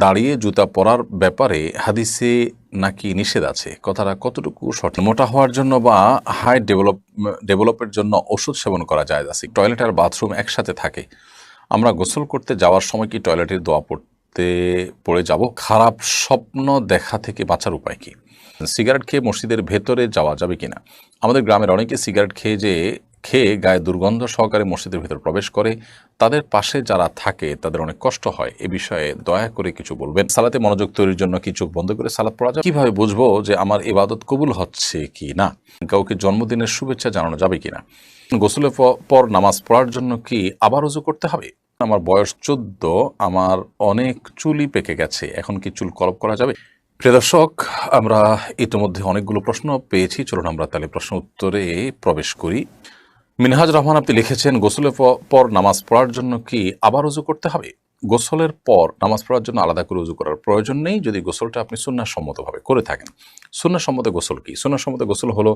দাঁড়িয়ে জুতা পরার ব্যাপারে হাদিসে নাকি নিষেধ আছে, কথাটা কতটুকু সঠিক? মোটা হওয়ার জন্য বা হাইট ডেভেলপের জন্য ওষুধ সেবন করা যায় আছে? টয়লেট আর বাথরুম একসাথে থাকে, আমরা গোসল করতে যাওয়ার সময় কি টয়লেটের দোয়া পড়ে যাব? খারাপ স্বপ্ন দেখা থেকে বাঁচার উপায় কি? সিগারেট খেয়ে মসজিদের ভেতরে যাওয়া যাবে কিনা? আমাদের গ্রামের অনেকে সিগারেট খেয়ে গায়ে দুর্গন্ধ সহকারে মসজিদের ভেতর প্রবেশ করে, তাদের পাশে যারা থাকে তাদের অনেক কষ্ট হয়, এ বিষয়ে দয়া করে কিছু বলবেন। সালাতে মনোযোগ তৈরির জন্য কি চোখ বন্ধ করে সালাত পড়া যাবে? কিভাবে বুঝবো যে আমার ইবাদত কবুল হচ্ছে কি না? কাউকে জন্মদিনের শুভেচ্ছা জানানো যাবে কিনা? গোসলের পর নামাজ পড়ার জন্য কি আবার ওযু করতে হবে? আমার বয়স 14, আমার অনেক চুলই পেকে গেছে, এখন কি চুল কলপ করা যাবে? প্রিয় দর্শক, আমরা ইতিমধ্যে অনেকগুলো প্রশ্ন পেয়েছি, চলুন আমরা তাহলে প্রশ্ন উত্তরে প্রবেশ করি। মিনহাজ রহমান আপনি লিখেছেন, গোসলের পর নামাজ পড়ার জন্য কি আবার ওযু করতে হবে? গোসলের পর নামাজ পড়ার জন্য আলাদা করে ওযু করার প্রয়োজন নেই, যদি গোসলটা আপনি সুন্নাহসম্মতভাবে করে থাকেন। সুন্নাহসম্মত গোসল কি? সুন্নাহসম্মত গোসল হলো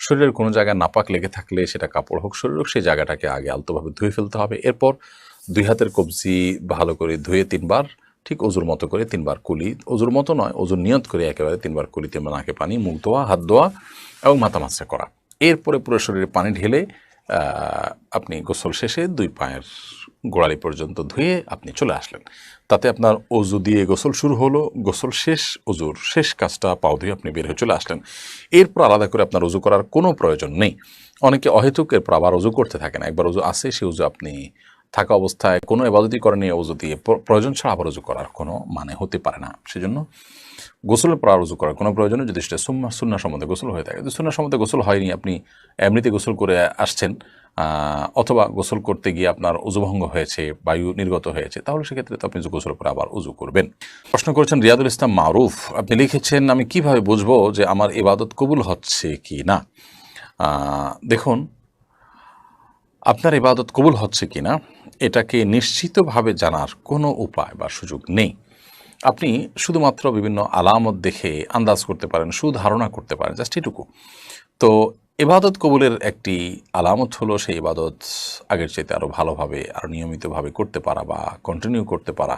শরীরের কোনো জায়গায় নাপাক লেগে থাকলে, সেটা কাপড় হোক শরীর হোক, সেই জায়গাটাকে আগে আলতোভাবে ধুয়ে ফেলতে হবে। এরপর 2 হাতের কবজি ভালো করে ধুয়ে 3 বার, ঠিক অজুর মতো করে 3 বার কুলি, অজুর মতো নয়, অজুর নিয়ত করে একেবারে 3 বার কুলি, 3 বার নাকে পানি, মুখ ধোয়া, হাত ধোয়া এবং মাথা মাসা করা। এরপরে পুরো শরীরে পানি ঢেলে আপনি গোসল শেষে 2 পায়ের গোড়ালি পর্যন্ত ধুয়ে আপনি চলে আসলেন। তাতে আপনার অজু দিয়ে গোসল শুরু হলো, গোসল শেষ, অজুর শেষ কাজটা পাও ধুয়ে আপনি বের হয়ে চলে আসলেন। এরপর আলাদা করে আপনার অজু করার কোনো প্রয়োজন নেই। অনেকে অহেতুক এরপর আবার অজু করতে থাকেন। একবার অজু আছে, সে অজু আপনি থাকা অবস্থায় কোনো ইবাদতই করেনি, অজু দিয়ে প্রয়োজন ছাড়া আবার অজু করার কোনো মানে হতে পারে না। সেজন্য গোসলের পর আর উযু করার কোনো প্রয়োজন নেই, যদি সেটা সুন্নাহ সম্বন্ধে গোসল হয়ে থাকে। যদি সুন্নাহ সম্বন্ধে গোসল হয়নি, আপনি এমনিতে গোসল করে আসছেন, অথবা গোসল করতে গিয়ে আপনার উযুভঙ্গ হয়েছে, বায়ু নির্গত হয়েছে, তাহলে সেক্ষেত্রে তো আপনি গোসল করে আবার উযু করবেন। প্রশ্ন করেছেন রিয়াদুল ইসলাম মারুফ, আপনি লিখেছেন, আমি কিভাবে বুঝবো যে আমার ইবাদত কবুল হচ্ছে কি না? দেখুন, আপনার ইবাদত কবুল হচ্ছে কি না এটাকে নিশ্চিতভাবে জানার কোনো উপায় বা সুযোগ নেই। আপনি শুধুমাত্র বিভিন্ন আলামত দেখে আন্দাজ করতে পারেন, সুধারণা করতে পারেন, জাস্ট এটুকু। তো ইবাদত কবুলের একটি আলামত হলো সেই ইবাদত আগের চাইতে আরও ভালোভাবে, আরও নিয়মিতভাবে করতে পারা বা কন্টিনিউ করতে পারা।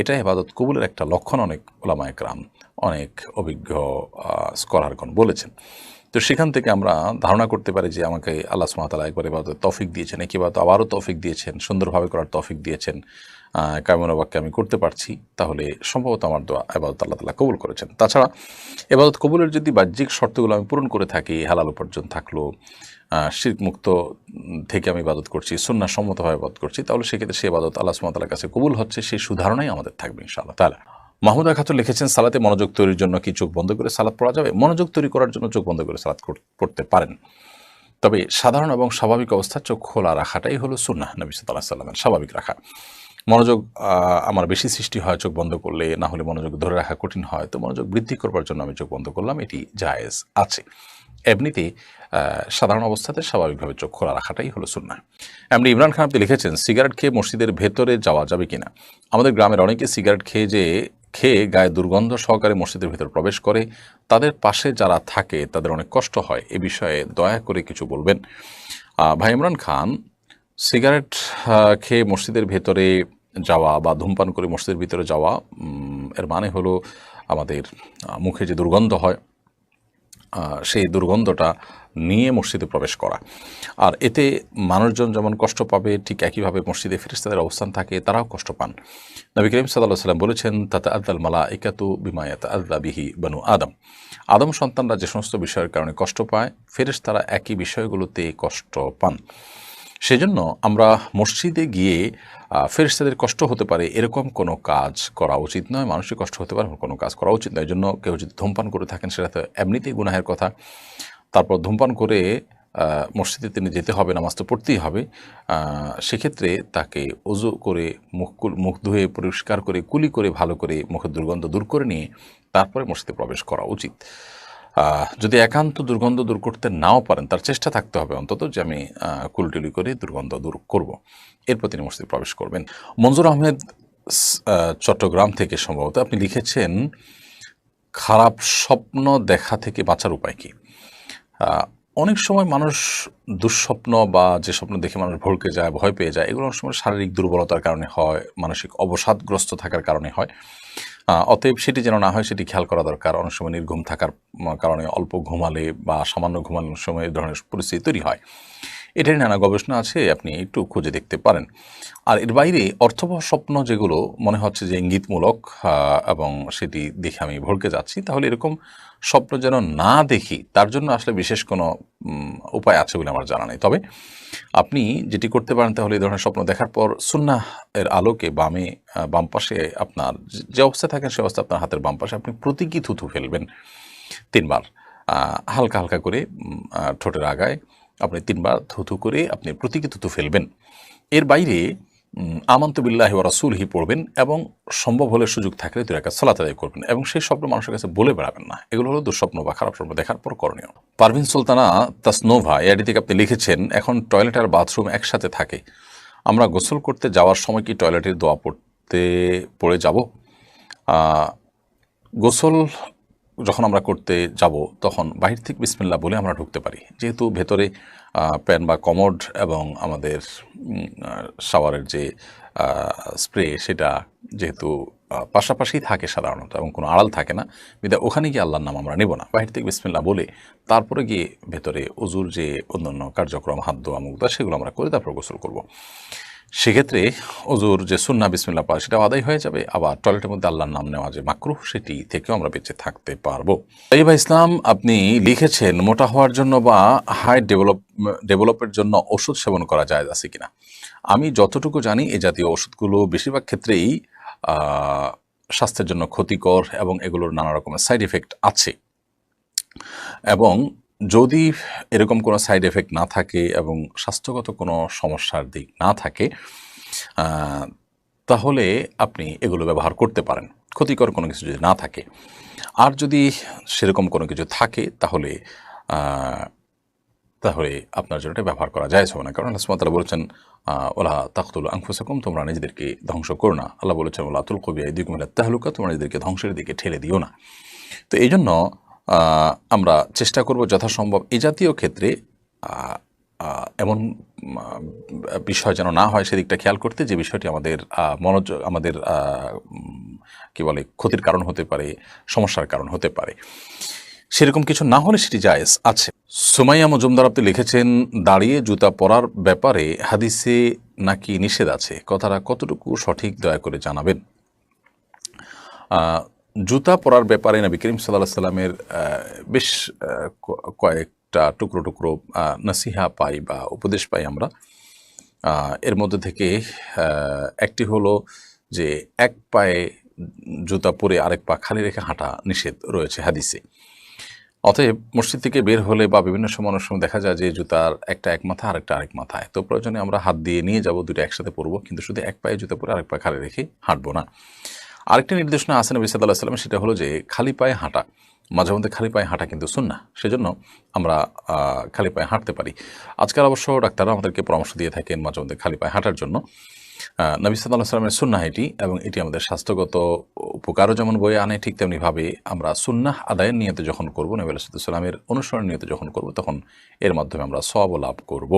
এটা ইবাদত কবুলের একটা লক্ষণ, অনেক উলামায়ে কেরাম, অনেক অভিজ্ঞ স্কলারগণ বলেছেন। তো সেখান থেকে আমরা ধারণা করতে পারি যে আমাকে আল্লাহ সুবহানাহু ওয়া তাআলা একবার ইবাদত তৌফিক দিয়েছেন, একবার তো আবারও তৌফিক দিয়েছেন, সুন্দরভাবে করার তৌফিক দিয়েছেন, কায়মনোবাক্যে বাক্যে আমি করতে পারছি, তাহলে সম্ভবত আমার দোয়া ইবাদত আল্লাহ তাআলা কবুল করেছেন। তাছাড়া ইবাদত কবুলের যদি বাহ্যিক শর্তগুলো আমি পূরণ করে থাকি, হালাল উপার্জন থাকলো, শিরক মুক্ত থেকে আমি ইবাদত করছি, সুন্নাহ সম্মতভাবে ইবাদত করছি, তাহলে সেক্ষেত্রে সেই ইবাদত আল্লাহ সুবহানাহু ওয়া তাআলার কাছে কবুল হচ্ছে, সেই সুধারণাই আমাদের থাকবে ইনশাআল্লাহ তাআলা। মাহমুদা খাতুন লিখেছেন, সালাতে মনোযোগ তৈরির জন্য কি চোখ বন্ধ করে সালাত পড়া যাবে? মনোযোগ তৈরি করার জন্য চোখ বন্ধ করে সালাত পড়তে পারেন, তবে সাধারণ এবং স্বাভাবিক অবস্থায় চোখ খোলা রাখাটাই হলো সুন্নাহ নবী সাল্লাল্লাহু আলাইহি ওয়াসাল্লামের, স্বাভাবিক রাখা। মনোযোগ আমার বেশি সৃষ্টি হয় চোখ বন্ধ করলে, না হলে মনোযোগ ধরে রাখা কঠিন হয়, তো মনোযোগ বৃদ্ধি করবার জন্য আমি চোখ বন্ধ করলাম, এটি জায়েজ আছে। এমনিতে সাধারণ অবস্থাতে স্বাভাবিকভাবে চোখ খোলা রাখাটাই হলো সুন্নাহ। এমনি ইমরান খান আপনি লিখেছেন, সিগারেট খেয়ে মসজিদের ভেতরে যাওয়া যাবে কিনা? আমাদের গ্রামের অনেকে সিগারেট খেয়ে গায়ে দুর্গন্ধ সহকারে মসজিদের ভেতর প্রবেশ করে, তাদের পাশে যারা থাকে তাদের অনেক কষ্ট হয়, এ বিষয়ে দয়া করে কিছু বলবেন। ভাই ইমরান খান, সিগারেট খেয়ে মসজিদের ভেতরে যাওয়া বা ধূমপান করে মসজিদের ভিতরে যাওয়া, এর মানে হলো আমাদের মুখে যে দুর্গন্ধ হয়, সেই দুর্গন্ধটা নিয়ে মসজিদে প্রবেশ করা। আর এতে মানুষজন যেমন কষ্ট পাবে, ঠিক একইভাবে মসজিদে ফেরেশতাদের অবস্থান থাকে, তারাও কষ্ট পান। নবী করিম সাল্লাল্লাহু আলাইহি ওয়াসাল্লাম বলেছেন, তাতাআযাল মালাইকাতু বিমা ইয়াতাআযা বিহি বানু আদম। আদম সন্তানরা যে সমস্ত বিষয়ের কারণে কষ্ট পায়, ফেরেশতারা একই বিষয়গুলোতে কষ্ট পান। সেজন্য আমরা মসজিদে গিয়ে ফেরেশতাদের কষ্ট হতে পারে এরকম কোনো কাজ করা উচিত নয়, মানুষের কষ্ট হতে পারে কোনো কাজ করা উচিত নয়। এই জন্য কেউ যদি ধূমপান করে থাকেন, সেটা তো এমনিতেই গুনাহের কথা। তারপর ধূমপান করে মসজিদে তিনি যেতে হবে, নামাজ তো পড়তেই হবে। সেক্ষেত্রে তাকে ওযু করে মুখ ধুয়ে পরিষ্কার করে কুলি করে ভালো করে মুখের দুর্গন্ধ দূর করে নিয়ে তারপরে মসজিদে প্রবেশ করা উচিত। যদি একান্ত দুর্গন্ধ দূর করতে নাও পারেন, তার চেষ্টা থাকতে হবে অন্তত যে আমি কুলটুলি করে দুর্গন্ধ দূর করব, এরপর তিনি মসজিদে প্রবেশ করবেন। মনজুর আহমেদ চট্টগ্রাম থেকে সম্ভবত আপনি লিখেছেন, খারাপ স্বপ্ন দেখা থেকে বাঁচার উপায় কি? অনেক সময় মানুষ দুঃস্বপ্ন বা যে স্বপ্ন দেখে মানুষ ভড়কে যায়, ভয় পেয়ে যায়, এগুলো অনেক সময় শারীরিক দুর্বলতার কারণে হয়, মানসিক অবসাদগ্রস্ত থাকার কারণে হয়। অতএব সেটি যেন না হয় সেটি খেয়াল করা দরকার। অনেক সময় নির্ঘুম থাকার কারণে অল্প ঘুমালে বা সামান্য ঘুমানোর সময় এই ধরনের পরিস্থিতি তৈরি হয়। এটারই নানা গবেষণা আছে, আপনি একটু খুঁজে দেখতে পারেন। আর এর বাইরে অর্থবহ স্বপ্ন যেগুলো মনে হচ্ছে যে ইঙ্গিতমূলক এবং সেটি দেখে আমি ভড়কে যাচ্ছি, তাহলে এরকম স্বপ্ন যেন না দেখি তার জন্য আসলে বিশেষ কোনো উপায় আছে বলে আমার জানা নেই। তবে আপনি যেটি করতে পারেন তাহলে এই ধরনের স্বপ্ন দেখার পর সুন্নাহ এর আলোকে বাম পাশে আপনার যে অবস্থায় থাকেন সে অবস্থায় আপনার হাতের বাম পাশে আপনি প্রতীকী থুথু ফেলবেন ৩ বার। হালকা, হালকা করে ঠোঁটের আগায় আপনি ৩ বার থুথু করে আপনি প্রতীকী থুথু ফেলবেন। এর বাইরে আমানতু বিল্লাহি ওয়া রাসূলিহি পড়বেন এবং সম্ভব হলে সুযোগ থাকলে ২ রাকাত সালাত আদায় করবেন এবং সেই স্বপ্ন মানুষের কাছে বলে বেড়াবেন না। এগুলো হলো দুঃস্বপ্ন বা খারাপ স্বপ্ন দেখার পর করণীয়। পারভিন সুলতানা তাসনোভা এআইডি থেকে আপনি লিখেছেন, এখন টয়লেট আর বাথরুম একসাথে থাকে। আমরা গোসল করতে যাওয়ার সময় কি টয়লেটের দোয়া পড়ে যাব? গোসল যখন আমরা করতে যাব তখন বাহির থেকে বিসমিল্লাহ বলে আমরা ঢুকতে পারি, যেহেতু ভেতরে প্যান বা কমোড এবং আমাদের শাওয়ারের যে স্প্রে সেটা যেহেতু পাশাপাশি থাকে সাধারণত এবং কোনো আড়াল থাকে না, বিধায় ওখানে গিয়ে আল্লাহর নাম আমরা নেব না। বাহির থেকে বিসমিল্লাহ বলে তারপরে গিয়ে ভেতরে অজুর যে অন্যান্য কার্যক্রম হাত ধোয়া মুখ ধোয়া সেগুলো আমরা করে তারপর গোসল করব। সেক্ষেত্রে অজুর যে সুন্নাহ বিসমিল্লাহ পড়া সেটাও আদায় হয়ে যাবে, আবার টয়লেটের মধ্যে আল্লাহর নাম নেওয়া যে মাকরুহ সেটি থেকেও আমরা বেঁচে থাকতে পারবো। তাইবা ইসলাম আপনি লিখেছেন, মোটা হওয়ার জন্য বা হাইট ডেভেলপের জন্য ওষুধ সেবন করা যায় আছে কিনা। আমি যতটুকু জানি এই জাতীয় ওষুধগুলো বেশিরভাগ ক্ষেত্রেই স্বাস্থ্যের জন্য ক্ষতিকর এবং এগুলোর নানা রকমের সাইড এফেক্ট আছে। এবং যদি এরকম কোনো সাইড এফেক্ট না থাকে এবং স্বাস্থ্যগত কোনো সমস্যার দিক না থাকে তাহলে আপনি এগুলো ব্যবহার করতে পারেন, ক্ষতিকর কোনো কিছু যদি না থাকে। আর যদি সেরকম কোনো কিছু থাকে তাহলে আপনার জন্য এটা ব্যবহার করা যায় হবে না, কারণ আল্লাহ সুবহানাহু ওয়া তাআলা বলেছেন ওয়ালা তাকতুলু আনফুসাকুম, তোমরা নিজেদেরকে ধ্বংস করো না। আল্লাহ বলেছেন ওয়ালা তুলকু বিআইদিকুম ইলা তাহলুকা, তোমরা নিজেদেরকে ধ্বংসের দিকে ঠেলে দিও না। তো এই জন্য আমরা চেষ্টা করব যথাসম্ভব এই জাতীয় ক্ষেত্রে এমন বিষয় যেন না হয় সেদিকটা খেয়াল করতে, যে বিষয়টি আমাদের কি বলে ক্ষতির কারণ হতে পারে, সমস্যার কারণ হতে পারে। সেরকম কিছু না হলে সেটি জায়েজ আছে। সুমাইয়া মজুমদার আপনি লিখেছেন, দাঁড়িয়ে জুতা পরার ব্যাপারে হাদিসে নাকি নিষেধ আছে, কথাটা কতটুকু সঠিক দয়া করে জানাবেন। জুতা পরার ব্যাপারে নবী করিম সাল্লাল্লাহু আলাইহি সাল্লামের বেশ কয়েকটা টুকরো টুকরো নসিহা পাই বা উপদেশ পাই আমরা। এর মধ্যে থেকে একটি হলো যে এক পায়ে জুতা পরে আরেক পা খালি রেখে হাঁটা নিষেধ রয়েছে হাদিসে। অতএব মসজিদ থেকে বের হলে বা বিভিন্ন সময় অনেক সময় দেখা যায় যে জুতার একটা এক মাথা আরেকটা আরেক মাথায়, তো প্রয়োজনে আমরা হাত দিয়ে নিয়ে যাব, দুটো একসাথে পরবো, কিন্তু শুধু এক পায়ে জুতা পরে আরেক পা খালি রেখে হাঁটবো না। আরেকটা নির্দেশনা আছে নবী সাল্লাল্লাহু আলাইহি ওয়াসাল্লাম, সেটা হলো যে খালি পায়ে হাঁটা, মাঝে মধ্যে খালি পায়ে হাঁটা কিন্তু সুন্নাহ, সেজন্য আমরা খালি পায়ে হাঁটতে পারি। আজকাল অবশ্য ডাক্তাররা আমাদেরকে পরামর্শ দিয়ে থাকেন মাঝে মধ্যে খালি পায়ে হাঁটার জন্য। নবী সাল্লাল্লাহু আলাইহি ওয়াসাল্লামের সুন্নাহ এটি, এবং এটি আমাদের স্বাস্থ্যগত উপকারও যেমন বয়ে আনে, ঠিক তেমনিভাবে আমরা সুন্নাহ আদায়ের নিয়তে যখন করবো, নবী সাল্লাল্লাহু আলাইহি ওয়াসাল্লামের অনুসরণ নিয়তে যখন করবো, তখন এর মাধ্যমে আমরা সওয়াব লাভ করব।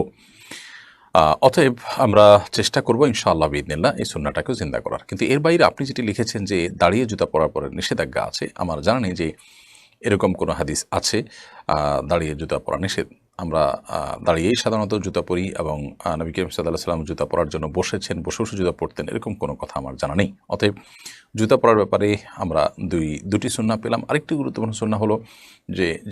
অতএব আমরা চেষ্টা করবো ইনশাআল্লাহ বিইذনিল্লাহ এই সুন্নাহটাকেও জিন্দা করার। কিন্তু এর বাইরে আপনি যেটি লিখেছেন যে দাঁড়িয়ে জুতা পরার পরে নিষেধাজ্ঞা আছে, আমার জানা নেই যে এরকম কোনো হাদিস আছে দাঁড়িয়ে জুতা পরা নিষেধ। আমরা দাঁড়িয়েই সাধারণত জুতা পরি এবং নবী করিম সাল্লাল্লাহু আলাইহি ওয়াসাল্লাম জুতা পরার জন্য বসেছেন, বসে বসে জুতা পরতেন, এরকম কোনো কথা আমার জানা নেই। অতএব জুতা পরার ব্যাপারে আমরা দুটি সুন্নাহ পেলাম। আরেকটি গুরুত্বপূর্ণ সুন্নাহ হলো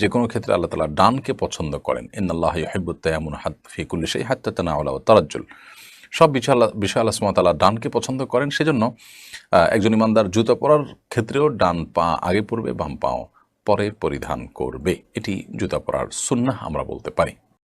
যে কোনো ক্ষেত্রে আল্লাহ তাআলা ডানকে পছন্দ করেন। ইন্নাল্লাহা ইউহিব্বুত তায়াম্মুনা ফি কুল্লি শাইইন হাত্তা তানাউলা ওয়া তারাজ্জুল। সব বিষয় আল্লাহ সুবহানাহু ওয়া তাআলা ডানকে পছন্দ করেন, সেজন্য একজন ইমানদার জুতা পরার ক্ষেত্রেও ডান পা আগে পরবে, বাম পাও পরে পরিধান করবে। এটি জুতা পরার সুন্নাহ আমরা বলতে পারি।